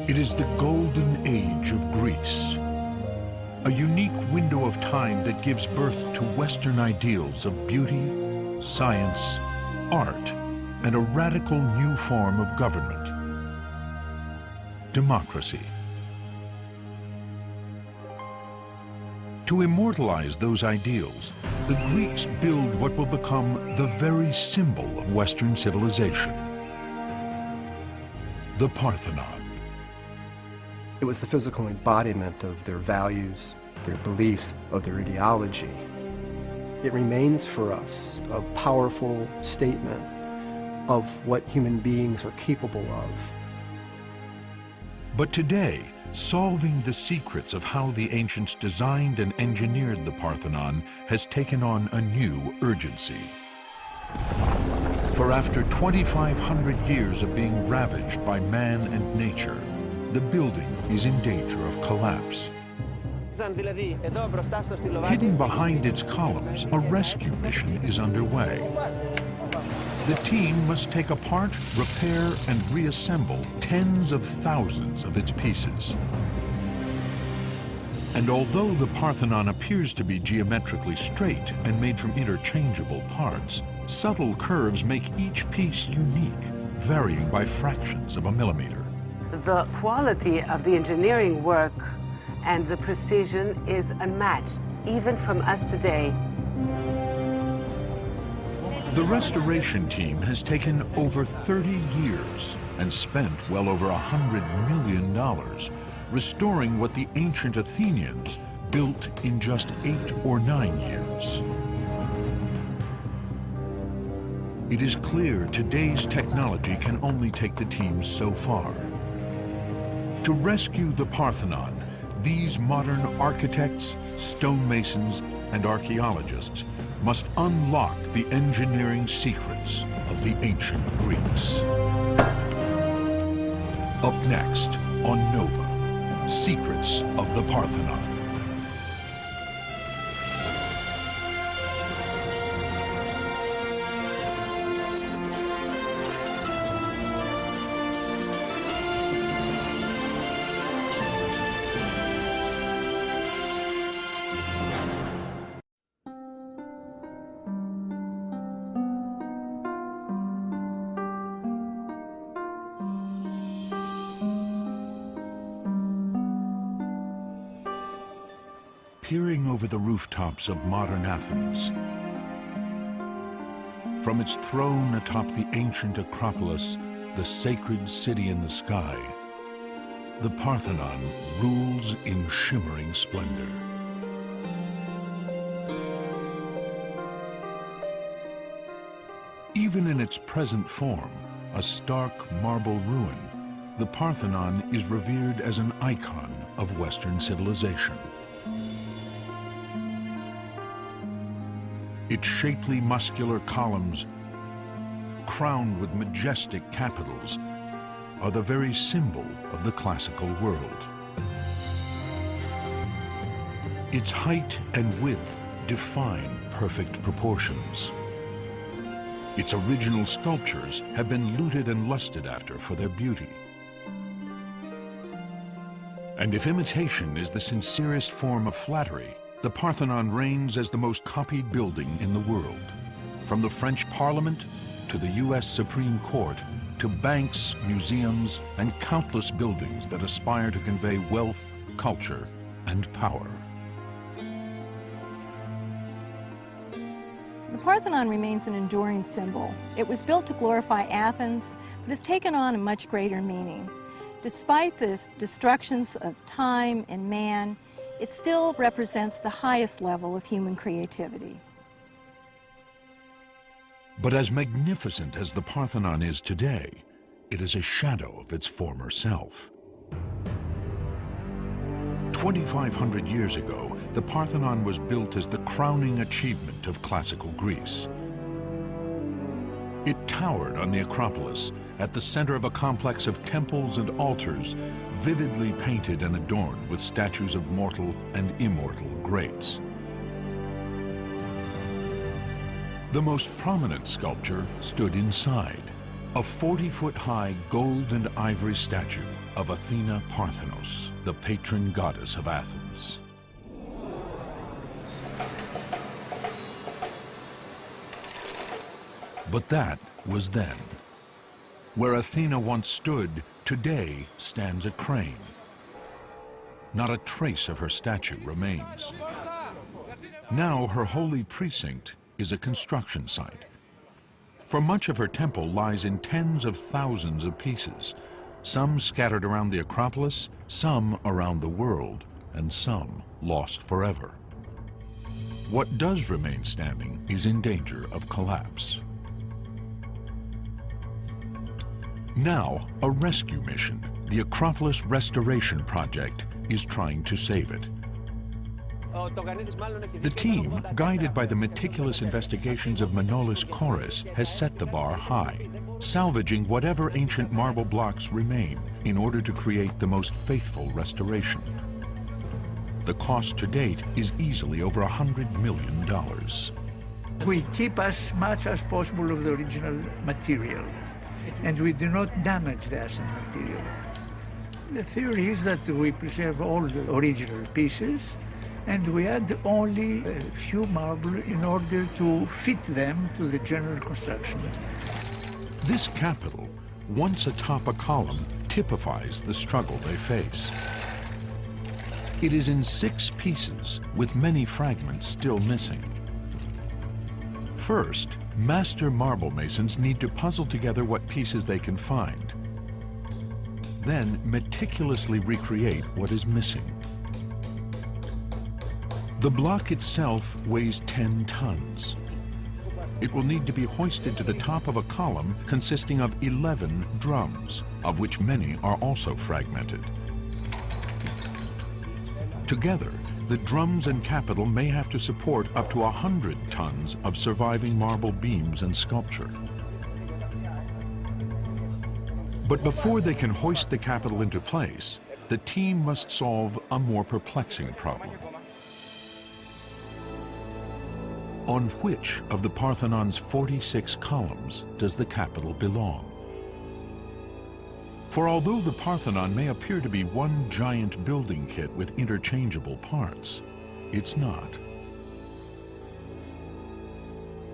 It is the golden age of Greece, a unique window of time that gives birth to Western ideals of beauty, science, art, and a radical new form of government, democracy. To immortalize those ideals, the Greeks build what will become the very symbol of Western civilization, the Parthenon. It was the physical embodiment of their values, their beliefs, of their ideology. It remains for us a powerful statement of what human beings are capable of. But today, solving the secrets of how the ancients designed and engineered the Parthenon has taken on a new urgency. For after 2,500 years of being ravaged by man and nature, the building is in danger of collapse. Hidden behind its columns, a rescue mission is underway. The team must take apart, repair, and reassemble tens of thousands of its pieces. And although the Parthenon appears to be geometrically straight and made from interchangeable parts, subtle curves make each piece unique, varying by fractions of a millimeter. The quality of the engineering work and the precision is unmatched, even from us today. The restoration team has taken over 30 years and spent well over $100 million restoring what the ancient Athenians built in just 8 or 9 years. It is clear today's technology can only take the team so far. To rescue the Parthenon, these modern architects, stonemasons, and archaeologists must unlock the engineering secrets of the ancient Greeks. Up next on Nova, Secrets of the Parthenon. Peering over the rooftops of modern Athens, from its throne atop the ancient Acropolis, the sacred city in the sky, the Parthenon rules in shimmering splendor. Even in its present form, a stark marble ruin, the Parthenon is revered as an icon of Western civilization. Its shapely muscular columns, crowned with majestic capitals, are the very symbol of the classical world. Its height and width define perfect proportions. Its original sculptures have been looted and lusted after for their beauty. And if imitation is the sincerest form of flattery, the Parthenon reigns as the most copied building in the world. From the French Parliament to the US Supreme Court, to banks, museums, and countless buildings that aspire to convey wealth, culture, and power. The Parthenon remains an enduring symbol. It was built to glorify Athens, but has taken on a much greater meaning. Despite the destructions of time and man, it still represents the highest level of human creativity. But as magnificent as the Parthenon is today, it is a shadow of its former self. 2,500 years ago, the Parthenon was built as the crowning achievement of classical Greece. It towered on the Acropolis, at the center of a complex of temples and altars, vividly painted and adorned with statues of mortal and immortal greats. The most prominent sculpture stood inside, A 40-foot-high gold and ivory statue of Athena Parthenos, the patron goddess of Athens. But that was then. Where Athena once stood, today stands a crane. Not a trace of her statue remains. Now her holy precinct is a construction site. For much of her temple lies in tens of thousands of pieces, some scattered around the Acropolis, some around the world, and some lost forever. What does remain standing is in danger of collapse. Now, a rescue mission, the Acropolis Restoration Project, is trying to save it. The team, guided by the meticulous investigations of Manolis Kouris, has set the bar high, salvaging whatever ancient marble blocks remain in order to create the most faithful restoration. The cost to date is easily over $100 million. We keep as much as possible of the original material, and we do not damage the asset material. The theory is that we preserve all the original pieces, and we add only a few marble in order to fit them to the general construction. This capital, once atop a column, typifies the struggle they face. It is in 6 pieces, with many fragments still missing. First, master marble masons need to puzzle together what pieces they can find, then meticulously recreate what is missing. The block itself weighs 10 tons. It will need to be hoisted to the top of a column consisting of 11 drums, of which many are also fragmented. Together, the drums and capital may have to support up to 100 tons of surviving marble beams and sculpture. But before they can hoist the capital into place, the team must solve a more perplexing problem. On which of the Parthenon's 46 columns does the capital belong? For although the Parthenon may appear to be one giant building kit with interchangeable parts, it's not.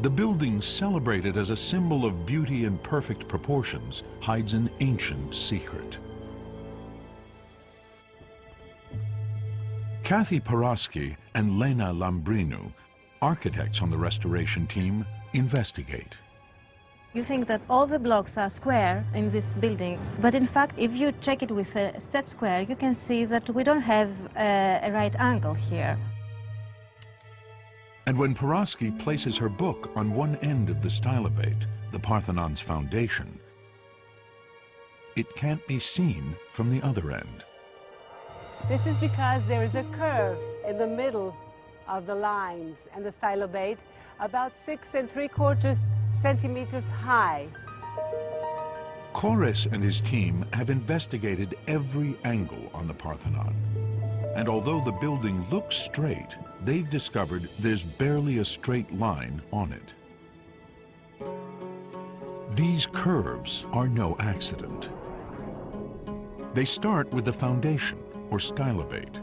The building, celebrated as a symbol of beauty and perfect proportions, hides an ancient secret. Kathy Paraski and Lena Lambrinu, architects on the restoration team, investigate. You think that all the blocks are square in this building, but in fact, if you check it with a set square, you can see that we don't have a right angle here. And when Paraski places her book on one end of the stylobate, the Parthenon's foundation, it can't be seen from the other end. This is because there is a curve in the middle of the lines and the stylobate, about 6 3/4 centimeters high. Kouris and his team have investigated every angle on the Parthenon. And although the building looks straight, they've discovered there's barely a straight line on it. These curves are no accident. They start with the foundation, or stylobate.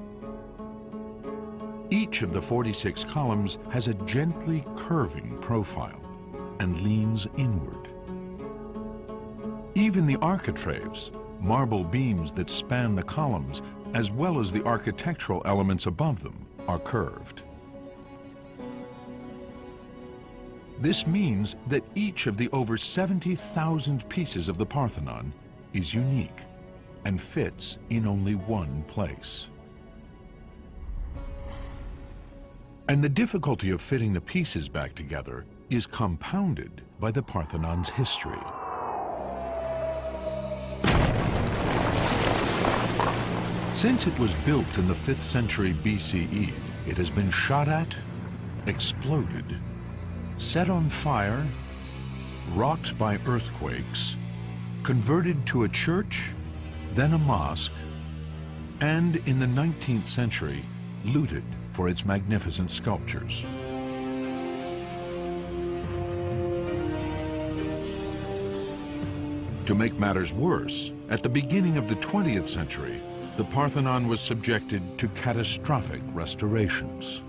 Each of the 46 columns has a gently curving profile and leans inward. Even the architraves, marble beams that span the columns, as well as the architectural elements above them, are curved. This means that each of the over 70,000 pieces of the Parthenon is unique and fits in only one place. And the difficulty of fitting the pieces back together is compounded by the Parthenon's history. Since it was built in the 5th century BCE, it has been shot at, exploded, set on fire, rocked by earthquakes, converted to a church, then a mosque, and in the 19th century, looted for its magnificent sculptures. To make matters worse, at the beginning of the 20th century, the Parthenon was subjected to catastrophic restorations.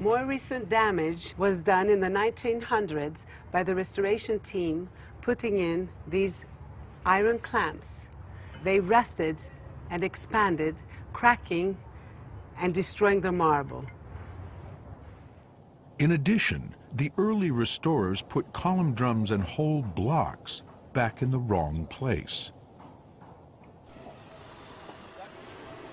More recent damage was done in the 1900s by the restoration team putting in these iron clamps. They rusted and expanded, cracking and destroying the marble. In addition, the early restorers put column drums and whole blocks back in the wrong place.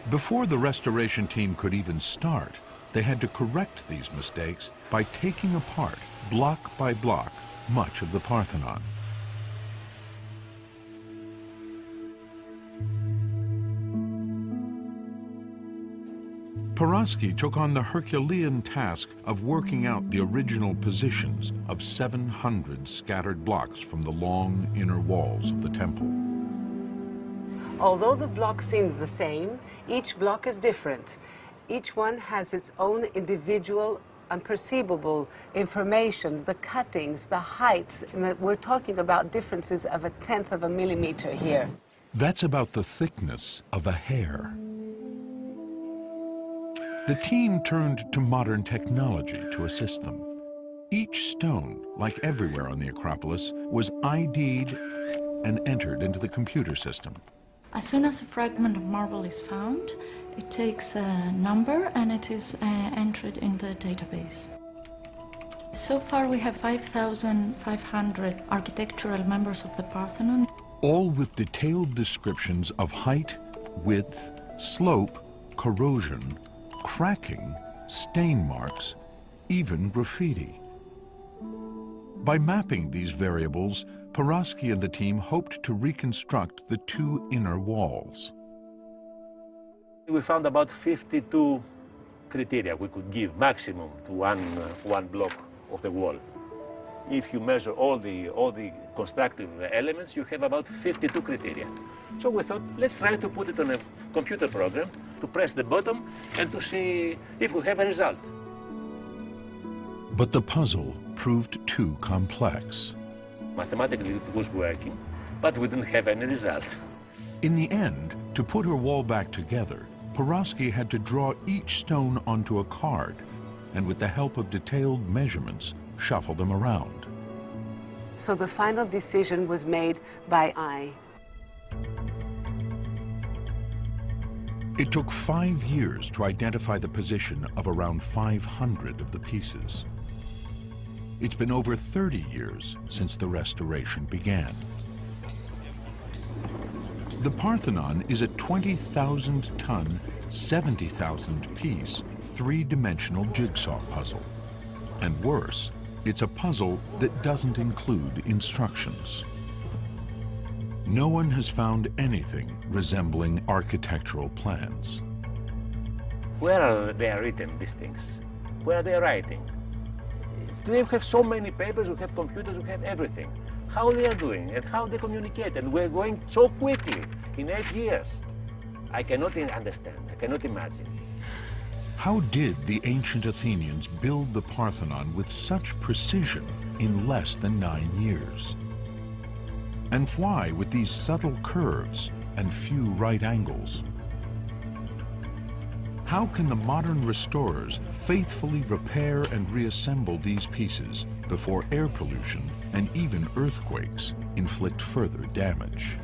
Before the restoration team could even start, they had to correct these mistakes by taking apart, block by block, much of the Parthenon. Paraski took on the Herculean task of working out the original positions of 700 scattered blocks from the long inner walls of the temple. Although the blocks seem the same, each block is different. Each one has its own individual, unperceivable information, the cuttings, the heights, and we're talking about differences of 1/10 of a millimeter here. That's about the thickness of a hair. The team turned to modern technology to assist them. Each stone, like everywhere on the Acropolis, was ID'd and entered into the computer system. As soon as a fragment of marble is found, it takes a number and it is entered in the database. So far we have 5,500 architectural members of the Parthenon. All with detailed descriptions of height, width, slope, corrosion, cracking, stain marks, even graffiti. By mapping these variables, Paraski and the team hoped to reconstruct the two inner walls. We found about 52 criteria we could give maximum to one block of the wall. If you measure all the constructive elements, you have about 52 criteria. So we thought, let's try to put it on a computer program, to press the button and to see if we have a result. But the puzzle proved too complex. Mathematically it was working, but we didn't have any result. In the end, to put her wall back together, Paraski had to draw each stone onto a card, and with the help of detailed measurements, shuffle them around. So the final decision was made by eye. It took 5 years to identify the position of around 500 of the pieces. It's been over 30 years since the restoration began. The Parthenon is a 20,000-ton, 70,000-piece, three-dimensional jigsaw puzzle. And worse, it's a puzzle that doesn't include instructions. No one has found anything resembling architectural plans. Where are they written, these things? Where are they writing? Do they have so many papers, we have computers, we have everything. How they are doing and how they communicate, and we're going so quickly in 8 years. I cannot understand, I cannot imagine. How did the ancient Athenians build the Parthenon with such precision in less than 9 years? And why with these subtle curves and few right angles? How can the modern restorers faithfully repair and reassemble these pieces before air pollution and even earthquakes inflict further damage?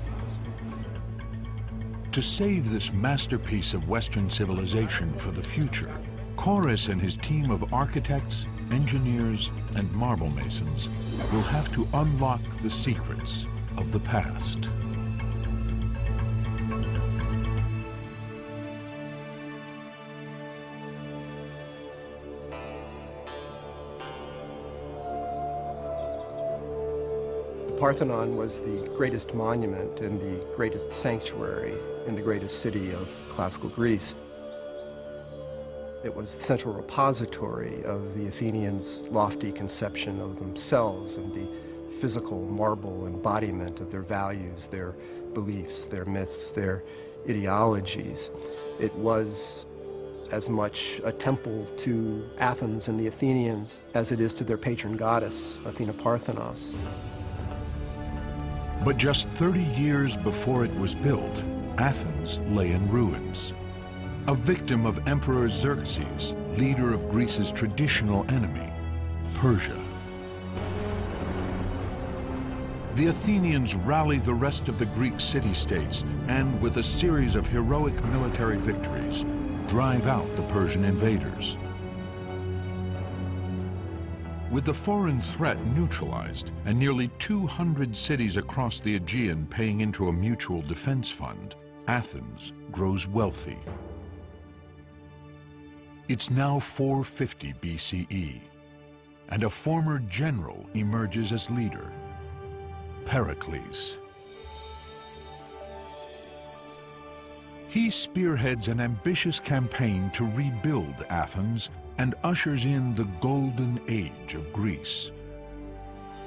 To save this masterpiece of Western civilization for the future, Chorus and his team of architects, engineers, and marble masons will have to unlock the secrets of the past. The Parthenon was the greatest monument and the greatest sanctuary in the greatest city of classical Greece. It was the central repository of the Athenians' lofty conception of themselves and the physical marble embodiment of their values, their beliefs, their myths, their ideologies. It was as much a temple to Athens and the Athenians as it is to their patron goddess, Athena Parthenos. But just 30 years before it was built, Athens lay in ruins. A victim of Emperor Xerxes, leader of Greece's traditional enemy, Persia. The Athenians rally the rest of the Greek city-states and, with a series of heroic military victories, drive out the Persian invaders. With the foreign threat neutralized and nearly 200 cities across the Aegean paying into a mutual defense fund, Athens grows wealthy. It's now 450 BCE, and a former general emerges as leader, Pericles. He spearheads an ambitious campaign to rebuild Athens and ushers in the golden age of Greece.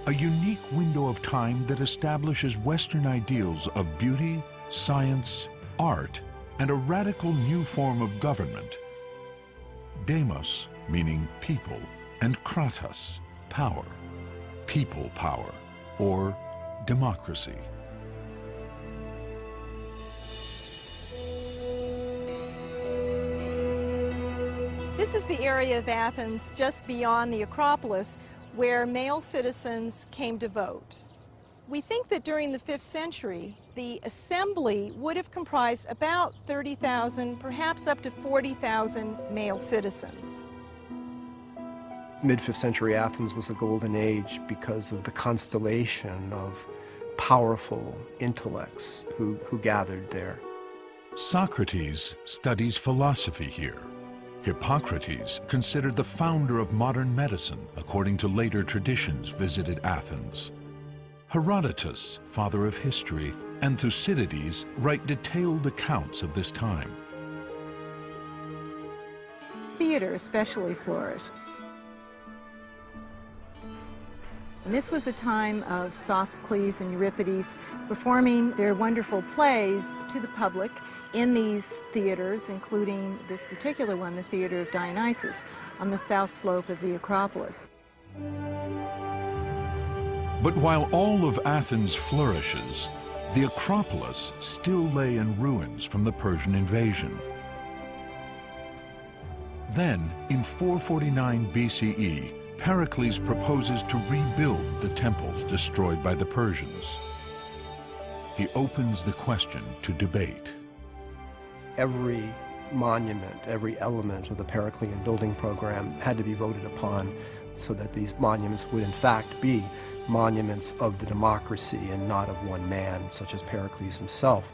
A unique window of time that establishes Western ideals of beauty, science, art, and a radical new form of government. Demos, meaning people, and kratos, power, people power, or democracy. This is the area of Athens just beyond the Acropolis where male citizens came to vote. We think that during the 5th century, the assembly would have comprised about 30,000, perhaps up to 40,000 male citizens. Mid-5th century Athens was a golden age because of the constellation of powerful intellects who gathered there. Socrates studies philosophy here. Hippocrates, considered the founder of modern medicine, according to later traditions, visited Athens. Herodotus, father of history, and Thucydides write detailed accounts of this time. Theater especially flourished. And this was a time of Sophocles and Euripides performing their wonderful plays to the public in these theaters, including this particular one, the Theater of Dionysus, on the south slope of the Acropolis. But while all of Athens flourishes, the Acropolis still lay in ruins from the Persian invasion. Then, in 449 BCE, Pericles proposes to rebuild the temples destroyed by the Persians. He opens the question to debate. Every monument, every element of the Periclean building program had to be voted upon so that these monuments would in fact be monuments of the democracy and not of one man, such as Pericles himself.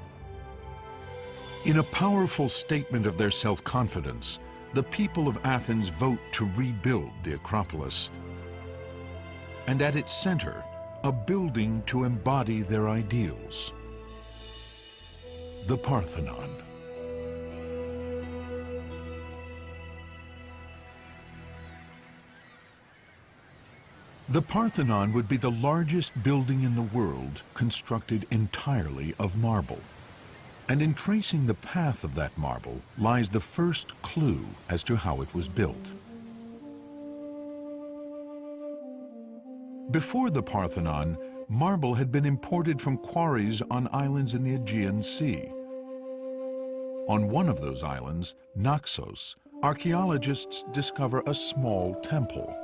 In a powerful statement of their self-confidence, the people of Athens vote to rebuild the Acropolis, and at its center, a building to embody their ideals, the Parthenon. The Parthenon would be the largest building in the world constructed entirely of marble. And in tracing the path of that marble lies the first clue as to how it was built. Before the Parthenon, marble had been imported from quarries on islands in the Aegean Sea. On one of those islands, Naxos, archaeologists discover a small temple.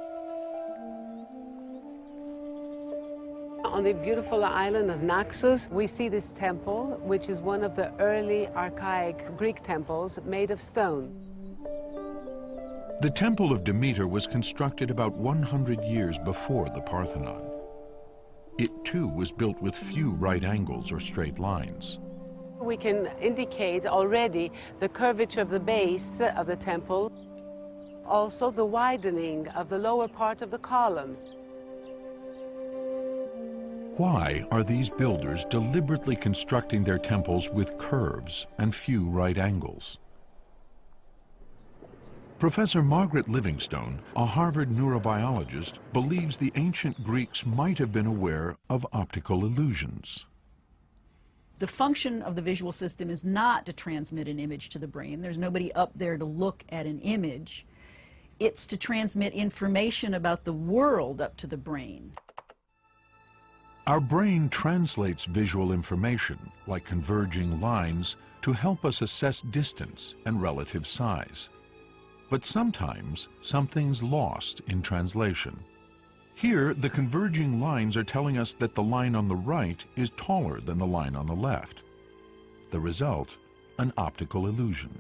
On the beautiful island of Naxos, we see this temple, which is one of the early archaic Greek temples made of stone. The Temple of Demeter was constructed about 100 years before the Parthenon. It too was built with few right angles or straight lines. We can indicate already the curvature of the base of the temple, also the widening of the lower part of the columns. Why are these builders deliberately constructing their temples with curves and few right angles? Professor Margaret Livingstone, a Harvard neurobiologist, believes the ancient Greeks might have been aware of optical illusions. The function of the visual system is not to transmit an image to the brain. There's nobody up there to look at an image. It's to transmit information about the world up to the brain. Our brain translates visual information, like converging lines, to help us assess distance and relative size. But sometimes something's lost in translation. Here, the converging lines are telling us that the line on the right is taller than the line on the left. The result, an optical illusion.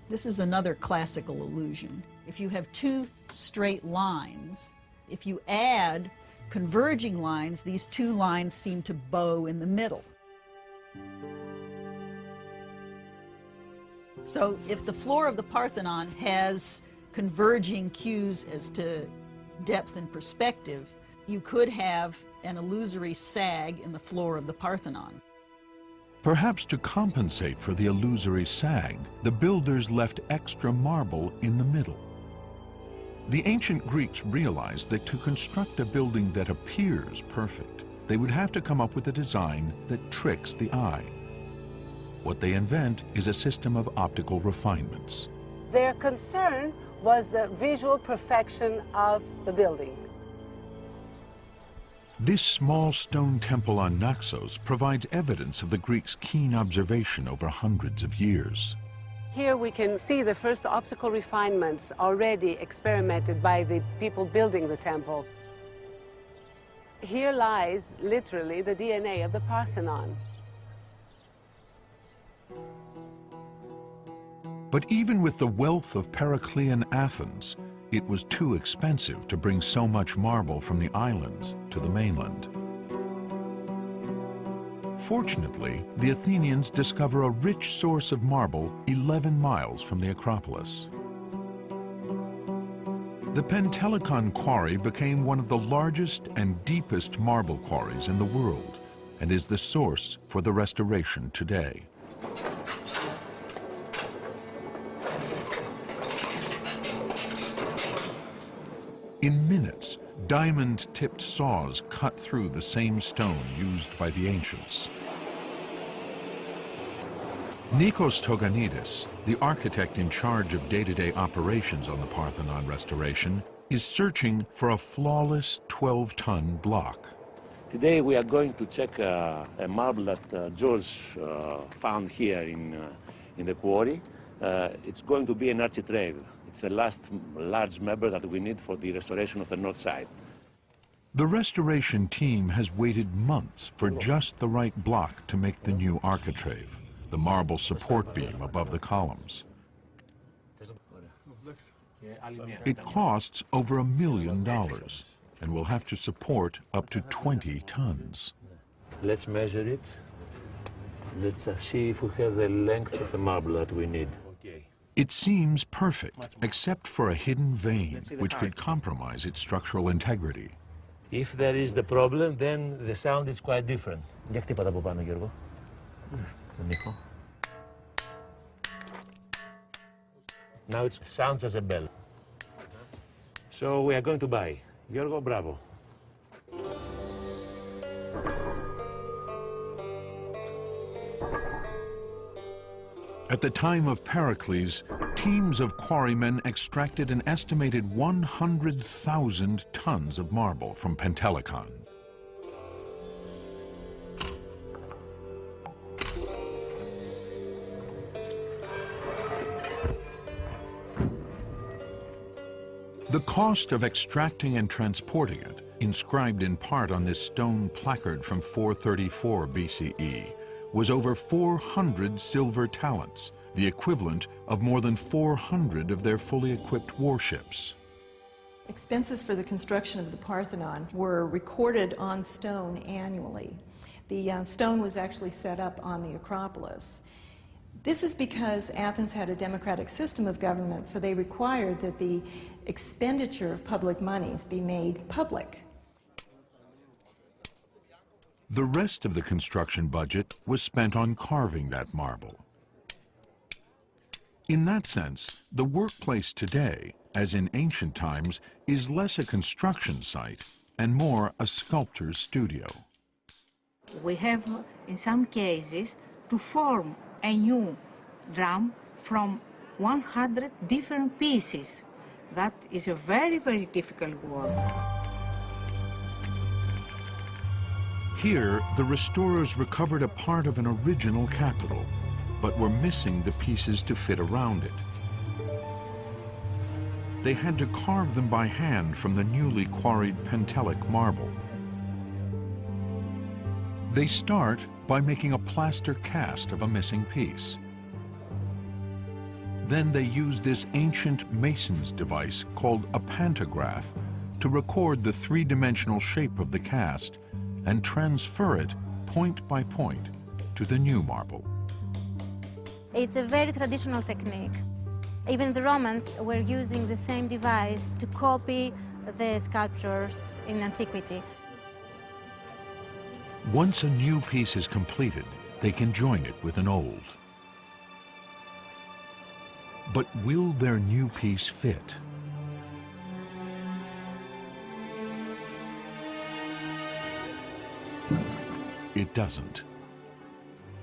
This is another classical illusion. If you have two straight lines, if you add converging lines, these two lines seem to bow in the middle. So if the floor of the Parthenon has converging cues as to depth and perspective, you could have an illusory sag in the floor of the Parthenon. Perhaps to compensate for the illusory sag, the builders left extra marble in the middle. The ancient Greeks realized that to construct a building that appears perfect, they would have to come up with a design that tricks the eye. What they invent is a system of optical refinements. Their concern was the visual perfection of the building. This small stone temple on Naxos provides evidence of the Greeks' keen observation over hundreds of years. Here we can see the first optical refinements already experimented by the people building the temple. Here lies, literally, the DNA of the Parthenon. But even with the wealth of Periclean Athens, it was too expensive to bring so much marble from the islands to the mainland. Fortunately, the Athenians discover a rich source of marble 11 miles from the Acropolis. The Pentelicon quarry became one of the largest and deepest marble quarries in the world and is the source for the restoration today. In minutes, diamond-tipped saws cut through the same stone used by the ancients. Nikos Toganidis, the architect in charge of day-to-day operations on the Parthenon restoration, is searching for a flawless 12-ton block. Today we are going to check a marble that George found here in the quarry. It's going to be an architrave. It's the last large member that we need for the restoration of the north side. The restoration team has waited months for just the right block to make the new architrave, the marble support beam above the columns. It costs over $1 million and will have to support up to 20 tons. Let's measure it. Let's see if we have the length of the marble that we need. It seems perfect, except for a hidden vein, which could compromise its structural integrity. If there is the problem, then the sound is quite different. Για χτύπατα από πάνω, Γιώργο. Τον ήχο. Now it sounds as a bell. So we are going to buy. Γιώργο, bravo. At the time of Pericles, teams of quarrymen extracted an estimated 100,000 tons of marble from Pentelicon. The cost of extracting and transporting it, inscribed in part on this stone placard from 434 BCE, was over 400 silver talents, the equivalent of more than 400 of their fully equipped warships. Expenses for the construction of the Parthenon were recorded on stone annually. The stone was actually set up on the Acropolis. This is because Athens had a democratic system of government, so they required that the expenditure of public monies be made public. The rest of the construction budget was spent on carving that marble. In that sense, the workplace today, as in ancient times, is less a construction site and more a sculptor's studio. We have, in some cases, to form a new drum from 100 different pieces. That is a very, very difficult work. Here, the restorers recovered a part of an original capital, but were missing the pieces to fit around it. They had to carve them by hand from the newly quarried Pentelic marble. They start by making a plaster cast of a missing piece. Then they use this ancient mason's device called a pantograph to record the three-dimensional shape of the cast and transfer it point by point to the new marble. It's a very traditional technique. Even the Romans were using the same device to copy the sculptures in antiquity. Once a new piece is completed, they can join it with an old. But will their new piece fit? It doesn't.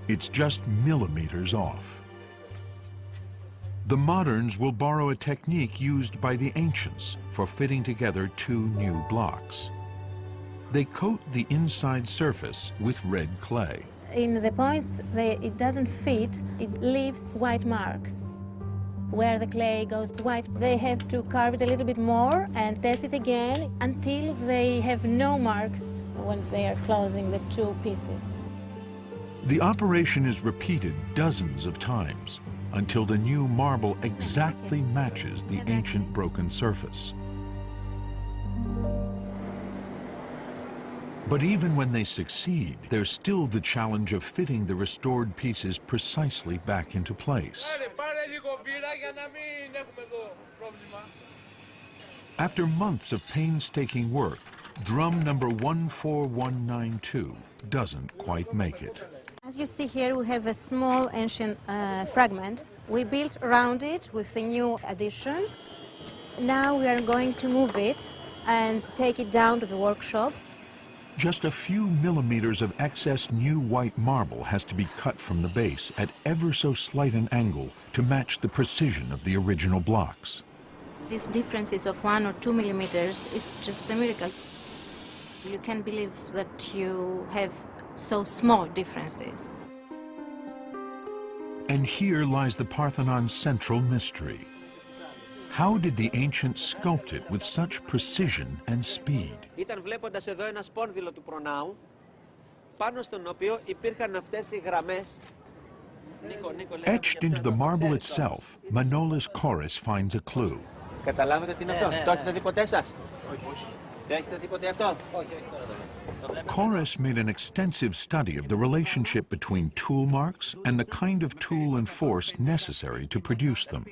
It's just millimeters off. The moderns will borrow a technique used by the ancients for fitting together two new blocks. They coat the inside surface with red clay. In the points it doesn't fit, it leaves white marks. Where the clay goes white, they have to carve it a little bit more and test it again until they have no marks when they are closing the two pieces. The operation is repeated dozens of times until the new marble exactly matches the ancient broken surface. But even when they succeed, there's still the challenge of fitting the restored pieces precisely back into place. After months of painstaking work, drum number 14192 doesn't quite make it. As you see here, we have a small ancient fragment. We built around it with the new addition. Now we are going to move it and take it down to the workshop. Just a few millimeters of excess new white marble has to be cut from the base at ever so slight an angle to match the precision of the original blocks. These differences of 1 or 2 millimeters is just a miracle. You can't believe that you have so small differences. And here lies the Parthenon's central mystery. How did the ancients sculpt it with such precision and speed? Ήταν βλέποντας εδώ ένα σπόνδυλο του προνάου, πάνω στον οποίο υπήρχαν αυτές οι γραμμές. Etched into the marble itself, Manolis Koris finds a clue. Καταλάβετε τι είναι αυτό? Το έχετε δει ποτέ σας? Δεν έχετε δει ποτέ αυτό? Koris made an extensive study of the relationship between tool marks and the kind of tool and force necessary to produce them.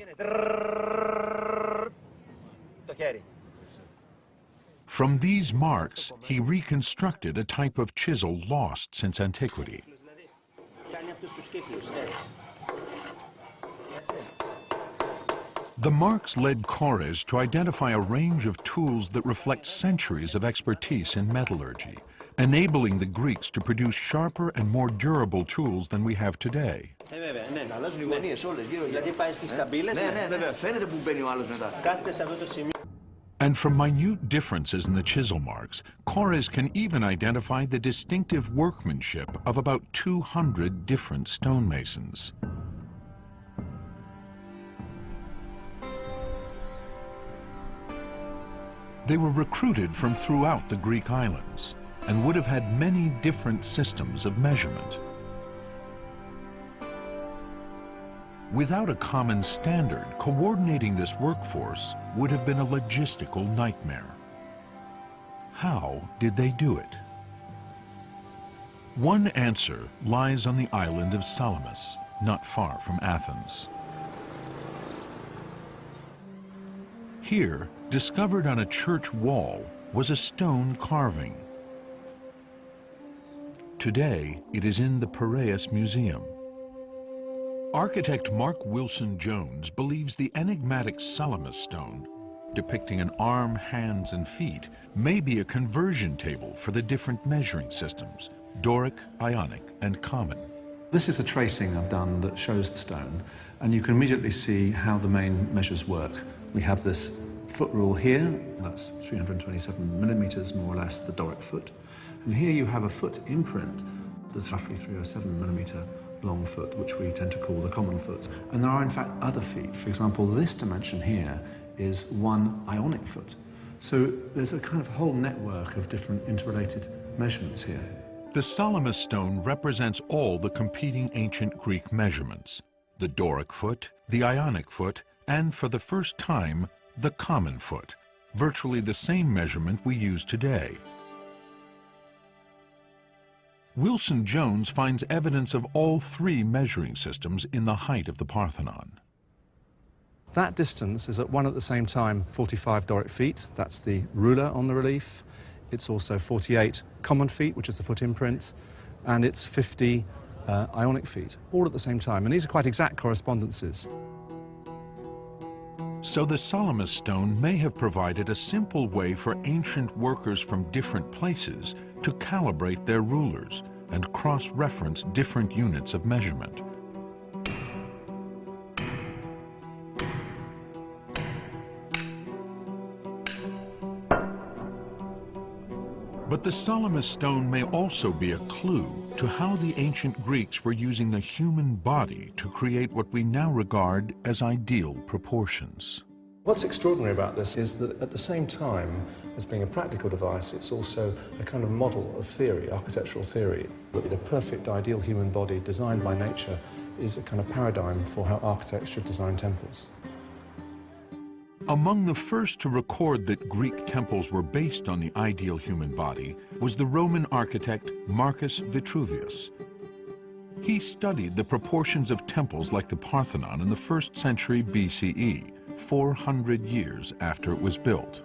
From these marks, he reconstructed a type of chisel lost since antiquity. The marks led Koris to identify a range of tools that reflect centuries of expertise in metallurgy, enabling the Greeks to produce sharper and more durable tools than we have today. And from minute differences in the chisel marks, Koris can even identify the distinctive workmanship of about 200 different stonemasons. They were recruited from throughout the Greek islands and would have had many different systems of measurement. Without a common standard, coordinating this workforce would have been a logistical nightmare. How did they do it? One answer lies on the island of Salamis, not far from Athens. Here, discovered on a church wall, was a stone carving. Today, it is in the Piraeus Museum. Architect Mark Wilson Jones believes the enigmatic Salamis stone, depicting an arm, hands, and feet, may be a conversion table for the different measuring systems, Doric, Ionic, and Common. This is a tracing I've done that shows the stone, and you can immediately see how the main measures work. We have this foot rule here, that's 327 millimeters, more or less, the Doric foot. And here you have a foot imprint that's roughly 307 millimeter long foot, which we tend to call the common foot. And there are in fact other feet. For example, this dimension here is one ionic foot. So there's a kind of whole network of different interrelated measurements here. The Salamis stone represents all the competing ancient Greek measurements: the Doric foot, the Ionic foot, and for the first time, the common foot, virtually the same measurement we use today. Wilson Jones finds evidence of all three measuring systems in the height of the Parthenon. That distance is at one at the same time 45 Doric feet, that's the ruler on the relief. It's also 48 common feet, which is the foot imprint, and it's 50 Ionic feet, all at the same time. And these are quite exact correspondences. So the Salamis stone may have provided a simple way for ancient workers from different places to calibrate their rulers and cross-reference different units of measurement. But the Salamis stone may also be a clue to how the ancient Greeks were using the human body to create what we now regard as ideal proportions. What's extraordinary about this is that at the same time as being a practical device, it's also a kind of model of theory, architectural theory. That a perfect ideal human body designed by nature is a kind of paradigm for how architects should design temples. Among the first to record that Greek temples were based on the ideal human body was the Roman architect Marcus Vitruvius. He studied the proportions of temples like the Parthenon in the 1st century BCE, 400 years after it was built.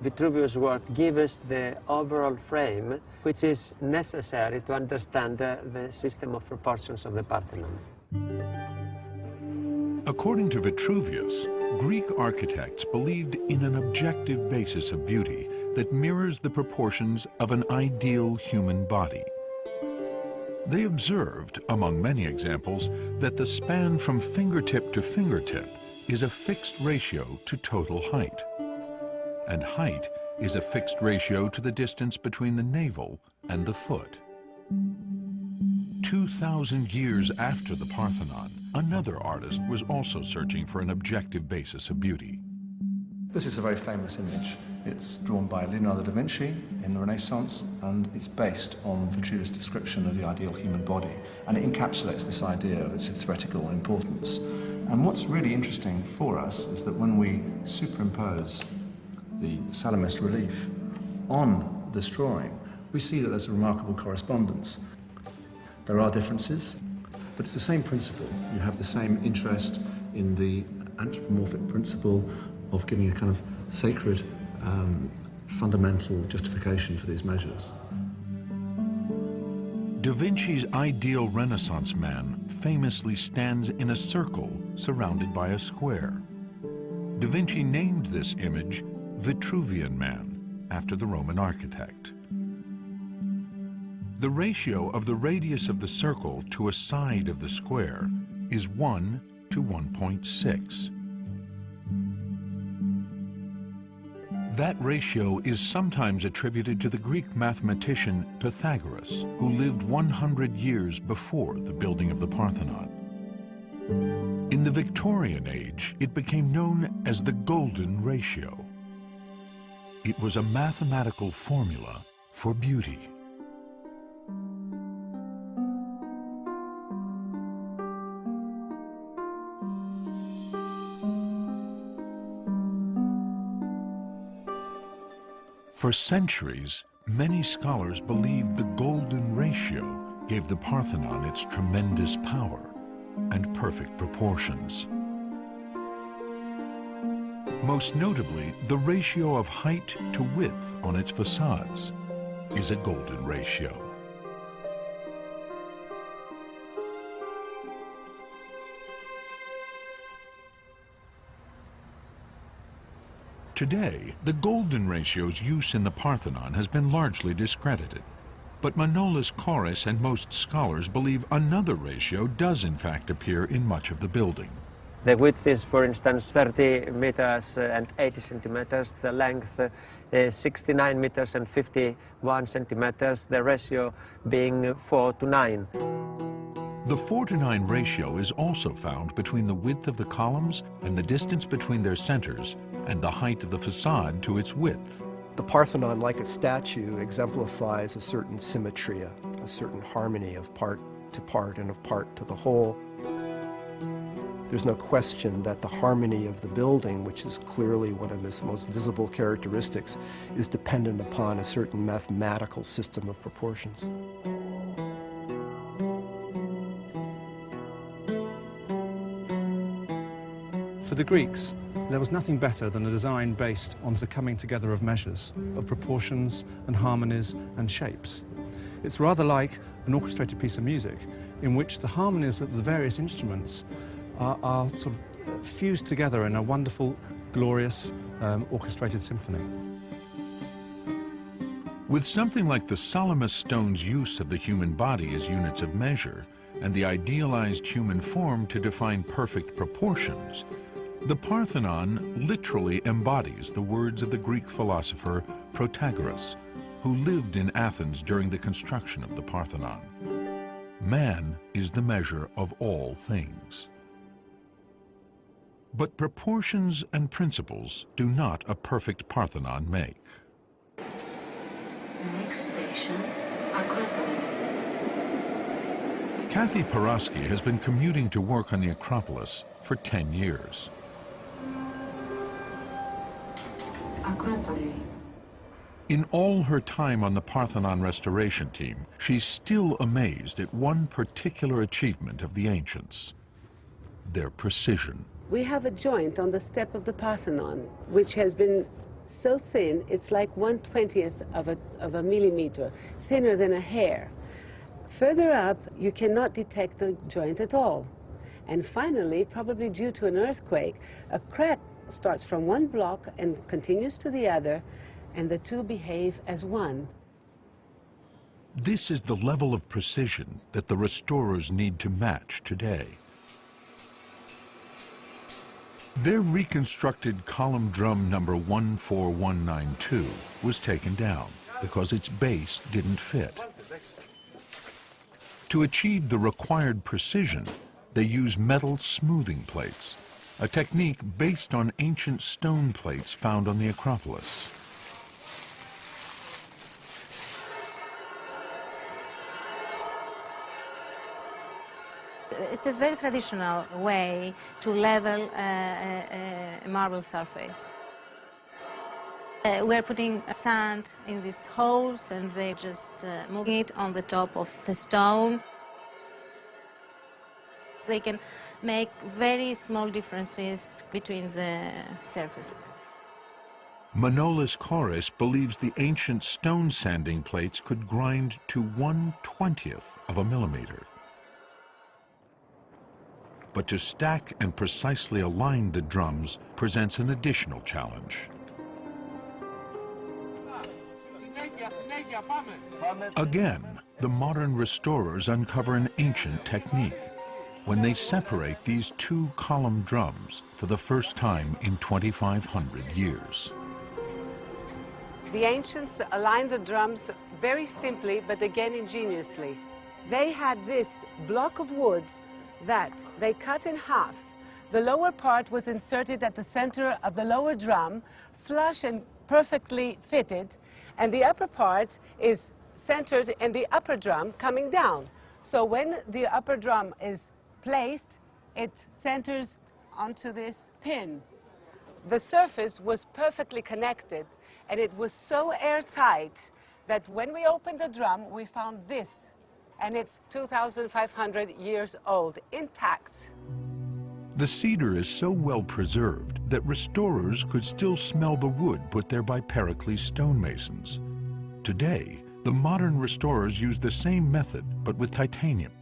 Vitruvius' work gives us the overall frame which is necessary to understand the system of proportions of the Parthenon. According to Vitruvius, Greek architects believed in an objective basis of beauty that mirrors the proportions of an ideal human body. They observed, among many examples, that the span from fingertip to fingertip is a fixed ratio to total height, and height is a fixed ratio to the distance between the navel and the foot. 2,000 years after the Parthenon, another artist was also searching for an objective basis of beauty. This is a very famous image. It's drawn by Leonardo da Vinci in the Renaissance, and it's based on Vitruvius' description of the ideal human body, and it encapsulates this idea of its theoretical importance. And what's really interesting for us is that when we superimpose the Salamis relief on this drawing, we see that there's a remarkable correspondence. There are differences, but it's the same principle. You have the same interest in the anthropomorphic principle of giving a kind of sacred, fundamental justification for these measures. Da Vinci's ideal Renaissance man famously stands in a circle surrounded by a square. Da Vinci named this image Vitruvian Man, after the Roman architect. The ratio of the radius of the circle to a side of the square is 1 to 1.6. That ratio is sometimes attributed to the Greek mathematician Pythagoras, who lived 100 years before the building of the Parthenon. In the Victorian age, it became known as the golden ratio. It was a mathematical formula for beauty. For centuries, many scholars believed the golden ratio gave the Parthenon its tremendous power and perfect proportions. Most notably, the ratio of height to width on its facades is a golden ratio. Today, the golden ratio's use in the Parthenon has been largely discredited. But Manolis Koris and most scholars believe another ratio does in fact appear in much of the building, The width is, for instance, 30 meters and 80 centimeters. The length is 69 meters and 51 centimeters, the ratio being 4:9. The 4:9 ratio is also found between the width of the columns and the distance between their centers and the height of the facade to its width. The Parthenon, like a statue, exemplifies a certain symmetry, a certain harmony of part to part and of part to the whole. There's no question that the harmony of the building, which is clearly one of its most visible characteristics, is dependent upon a certain mathematical system of proportions. For the Greeks, there was nothing better than a design based on the coming together of measures, of proportions and harmonies and shapes. It's rather like an orchestrated piece of music in which the harmonies of the various instruments are sort of fused together in a wonderful, glorious, orchestrated symphony. With something like the Salamis stone's use of the human body as units of measure and the idealized human form to define perfect proportions, the Parthenon literally embodies the words of the Greek philosopher Protagoras, who lived in Athens during the construction of the Parthenon. Man is the measure of all things. But proportions and principles do not a perfect Parthenon make. Next station, Acropolis. Kathy Porosky has been commuting to work on the Acropolis for 10 years. Acropolis. In all her time on the Parthenon restoration team, she's still amazed at one particular achievement of the ancients: their precision. We have a joint on the step of the Parthenon, which has been so thin, it's like 1/20th of a millimeter, thinner than a hair. Further up, you cannot detect the joint at all. And finally, probably due to an earthquake, a crack starts from one block and continues to the other, and the two behave as one. This is the level of precision that the restorers need to match today. Their reconstructed column drum number 14192 was taken down because its base didn't fit. To achieve the required precision, they use metal smoothing plates, a technique based on ancient stone plates found on the Acropolis. It's a very traditional way to level a marble surface. We're putting sand in these holes and they just moving it on the top of the stone. They can make very small differences between the surfaces. Manolis Koris believes the ancient stone sanding plates could grind to 1/20th of a millimeter. But to stack and precisely align the drums presents an additional challenge. Again, the modern restorers uncover an ancient technique when they separate these two column drums for the first time in 2,500 years. The ancients aligned the drums very simply, but again ingeniously. They had this block of wood that they cut in half. The lower part was inserted at the center of the lower drum, flush and perfectly fitted, and the upper part is centered in the upper drum coming down. So when the upper drum is placed, it centers onto this pin. The surface was perfectly connected, and it was so airtight that when we opened the drum, we found this, and it's 2,500 years old, intact. The cedar is so well preserved that restorers could still smell the wood put there by Pericles stonemasons. Today, the modern restorers use the same method, but with titanium.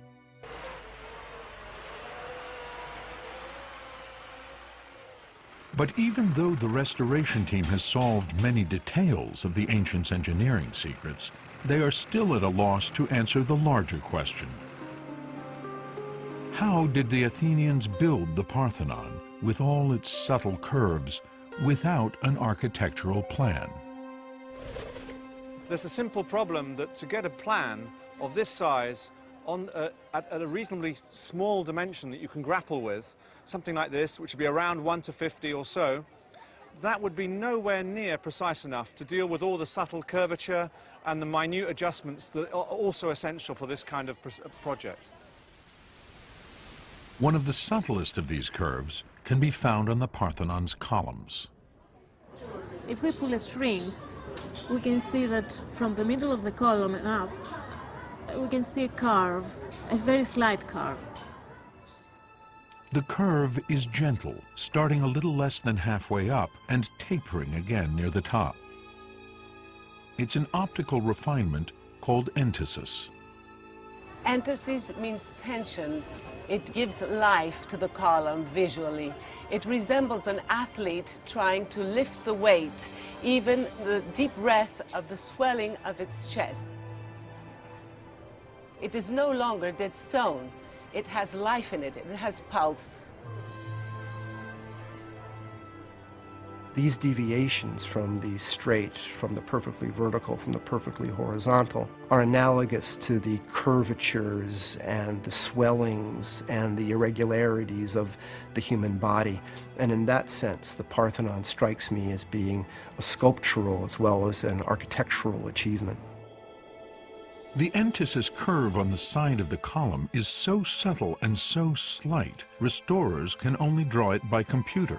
But even though the restoration team has solved many details of the ancients' engineering secrets, they are still at a loss to answer the larger question. How did the Athenians build the Parthenon with all its subtle curves without an architectural plan? There's a simple problem that to get a plan of this size at a reasonably small dimension that you can grapple with, something like this, which would be around 1 to 50 or so, that would be nowhere near precise enough to deal with all the subtle curvature and the minute adjustments that are also essential for this kind of project. One of the subtlest of these curves can be found on the Parthenon's columns. If we pull a string, we can see that from the middle of the column and up, we can see a curve, a very slight curve. The curve is gentle, starting a little less than halfway up and tapering again near the top. It's an optical refinement called entasis. Entasis means tension. It gives life to the column visually. It resembles an athlete trying to lift the weight, even the deep breath of the swelling of its chest. It is no longer dead stone. It has life in it. It has pulse. These deviations from the straight, from the perfectly vertical, from the perfectly horizontal, are analogous to the curvatures and the swellings and the irregularities of the human body. And in that sense, the Parthenon strikes me as being a sculptural as well as an architectural achievement. The entasis curve on the side of the column is so subtle and so slight, restorers can only draw it by computer.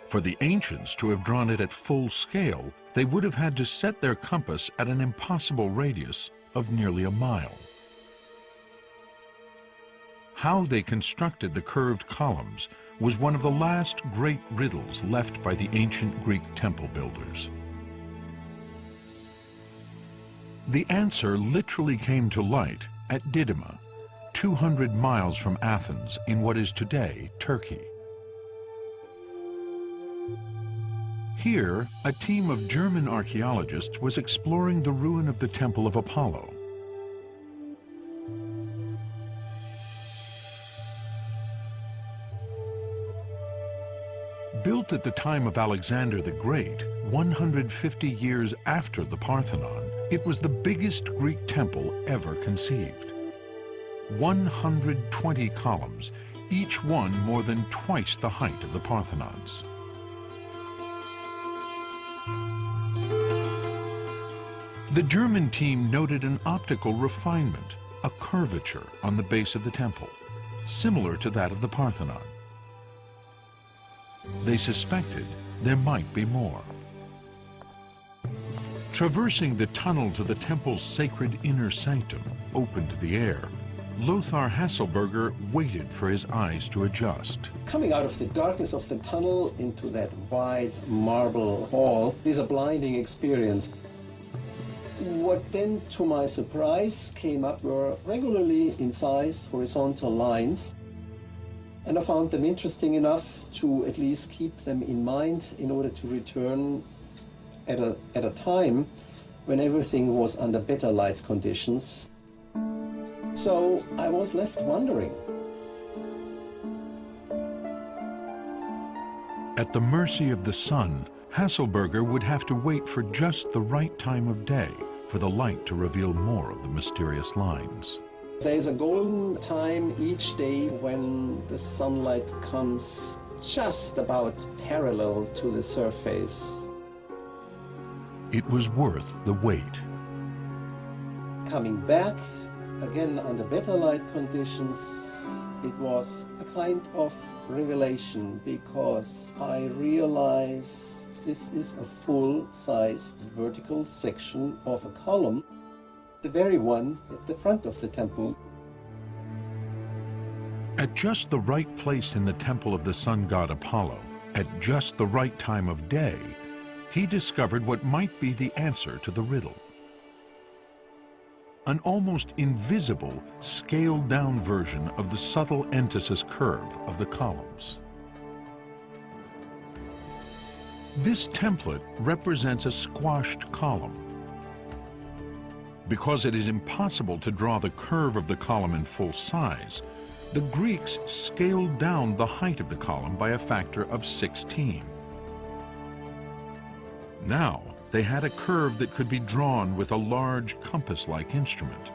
For the ancients to have drawn it at full scale, they would have had to set their compass at an impossible radius of nearly a mile. How they constructed the curved columns was one of the last great riddles left by the ancient Greek temple builders. The answer literally came to light at Didyma, 200 miles from Athens in what is today Turkey. Here, a team of German archaeologists was exploring the ruin of the Temple of Apollo. Built at the time of Alexander the Great, 150 years after the Parthenon, it was the biggest Greek temple ever conceived. 120 columns, each one more than twice the height of the Parthenon's. The German team noted an optical refinement, a curvature on the base of the temple, similar to that of the Parthenon. They suspected there might be more. Traversing the tunnel to the temple's sacred inner sanctum, open to the air, Lothar Hasselberger waited for his eyes to adjust. Coming out of the darkness of the tunnel into that wide marble hall is a blinding experience. What then, to my surprise, came up were regularly incised horizontal lines, and I found them interesting enough to at least keep them in mind in order to return at a time when everything was under better light conditions. So I was left wondering. At the mercy of the sun, Hasselberger would have to wait for just the right time of day for the light to reveal more of the mysterious lines. There's a golden time each day when the sunlight comes just about parallel to the surface. It was worth the wait. Coming back, again under better light conditions, it was a kind of revelation because I realized this is a full-sized vertical section of a column, the very one at the front of the temple. At just the right place in the temple of the sun god Apollo, at just the right time of day, he discovered what might be the answer to the riddle. An almost invisible, scaled-down version of the subtle entasis curve of the columns. This template represents a squashed column. Because it is impossible to draw the curve of the column in full size, The Greeks scaled down the height of the column by a factor of 16. Now, they had a curve that could be drawn with a large compass-like instrument.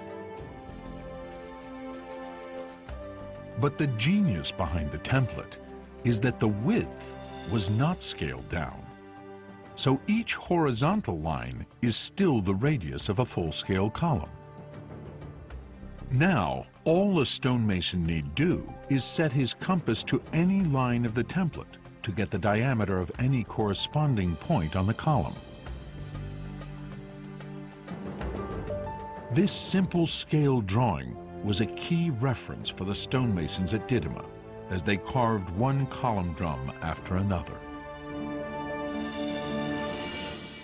But the genius behind the template is that the width was not scaled down. So each horizontal line is still the radius of a full-scale column. Now, all a stonemason need do is set his compass to any line of the template to get the diameter of any corresponding point on the column. This simple scale drawing was a key reference for the stonemasons at Didyma as they carved one column drum after another.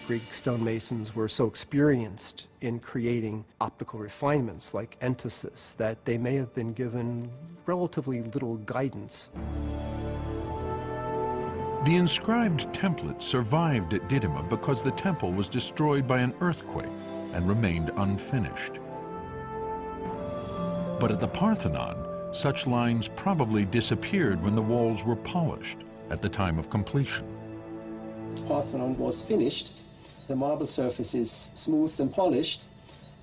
Greek stonemasons were so experienced in creating optical refinements like entasis that they may have been given relatively little guidance. The inscribed template survived at Didyma because the temple was destroyed by an earthquake and remained unfinished. But at the Parthenon, such lines probably disappeared when the walls were polished at the time of completion. Parthenon was finished. The marble surface is smooth and polished,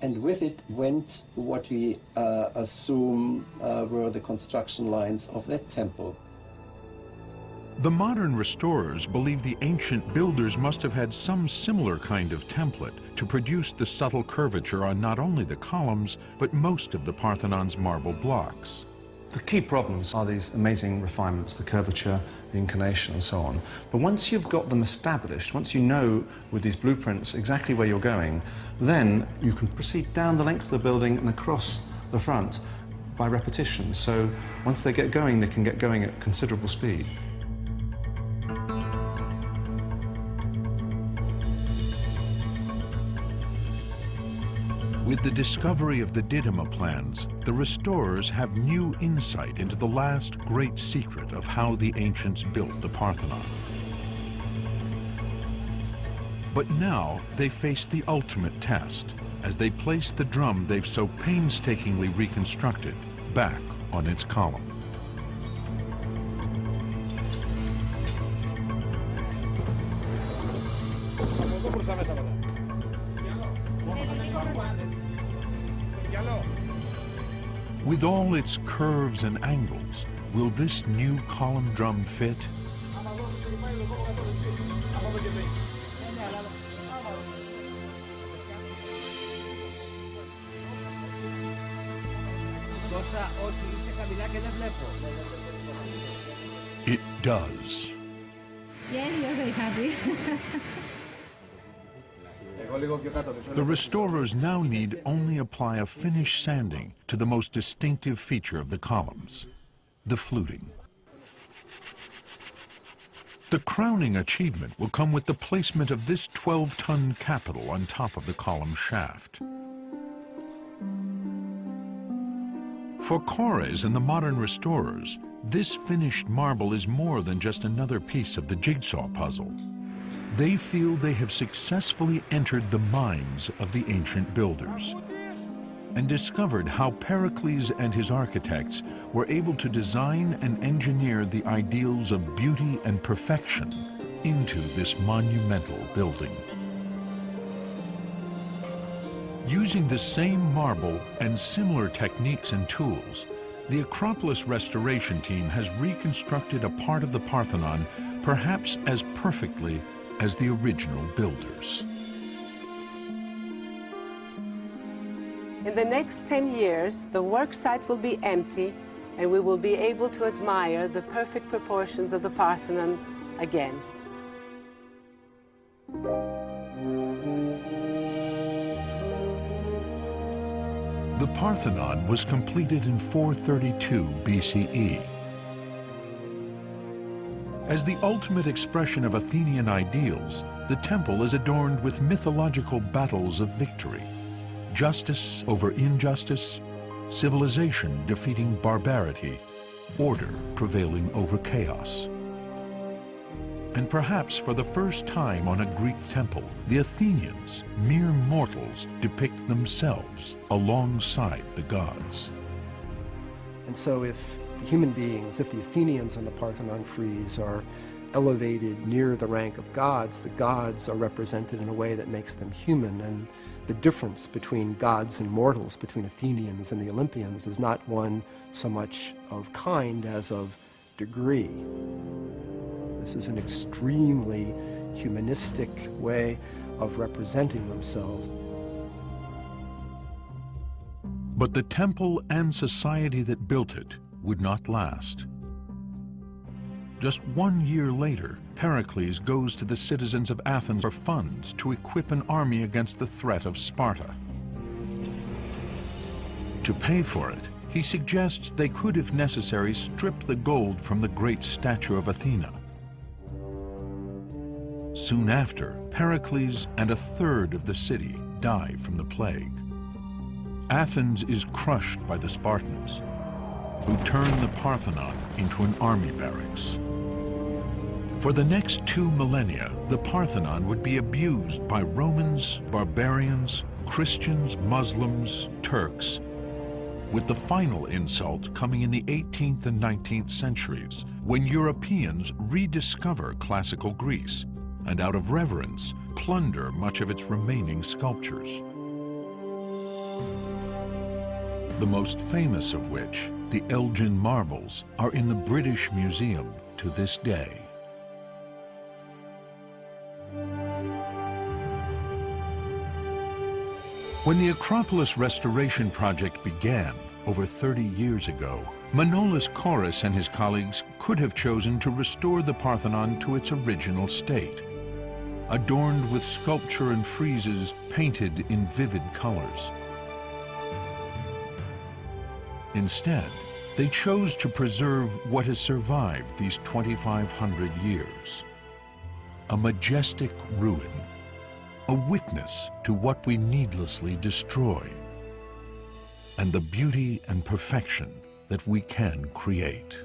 and with it went what we assume were the construction lines of that temple. The modern restorers believe the ancient builders must have had some similar kind of template to produce the subtle curvature on not only the columns, but most of the Parthenon's marble blocks. The key problems are these amazing refinements, the curvature, the inclination, and so on. But once you've got them established, once you know with these blueprints exactly where you're going, then you can proceed down the length of the building and across the front by repetition. So once they get going, they can get going at considerable speed. With the discovery of the Didyma plans, the restorers have new insight into the last great secret of how the ancients built the Parthenon. But now they face the ultimate test as they place the drum they've so painstakingly reconstructed back on its column. With all its curves and angles, will this new column drum fit? It does. Yes, we are very happy. The restorers now need only apply a finish sanding to the most distinctive feature of the columns, the fluting. The crowning achievement will come with the placement of this 12-ton capital on top of the column shaft. For Kores and the modern restorers, this finished marble is more than just another piece of the jigsaw puzzle. They feel they have successfully entered the minds of the ancient builders and discovered how Pericles and his architects were able to design and engineer the ideals of beauty and perfection into this monumental building. Using the same marble and similar techniques and tools, the Acropolis restoration team has reconstructed a part of the Parthenon perhaps as perfectly as the original builders. In the next 10 years, the work site will be empty and we will be able to admire the perfect proportions of the Parthenon again. The Parthenon was completed in 432 BCE. As the ultimate expression of Athenian ideals, the temple is adorned with mythological battles of victory. Justice over injustice, civilization defeating barbarity, order prevailing over chaos. And perhaps for the first time on a Greek temple, the Athenians, mere mortals, depict themselves alongside the gods. And so if the human beings, if the Athenians on the Parthenon frieze are elevated near the rank of gods, the gods are represented in a way that makes them human, and the difference between gods and mortals, between Athenians and the Olympians, is not one so much of kind as of degree. This is an extremely humanistic way of representing themselves. But the temple and society that built it would not last. Just 1 year later, Pericles goes to the citizens of Athens for funds to equip an army against the threat of Sparta. To pay for it, he suggests they could, if necessary, strip the gold from the great statue of Athena. Soon after, Pericles and a third of the city die from the plague. Athens is crushed by the Spartans, who turn the Parthenon into an army barracks. For the next 2 millennia, the Parthenon would be abused by Romans, barbarians, Christians, Muslims, Turks, with the final insult coming in the 18th and 19th centuries, when Europeans rediscover classical Greece and, out of reverence, plunder much of its remaining sculptures. The most famous of which, the Elgin marbles, are in the British Museum to this day. When the Acropolis restoration project began over 30 years ago, Manolis Korres and his colleagues could have chosen to restore the Parthenon to its original state, adorned with sculpture and friezes painted in vivid colors. Instead, they chose to preserve what has survived these 2,500 years. A majestic ruin, a witness to what we needlessly destroy, and the beauty and perfection that we can create.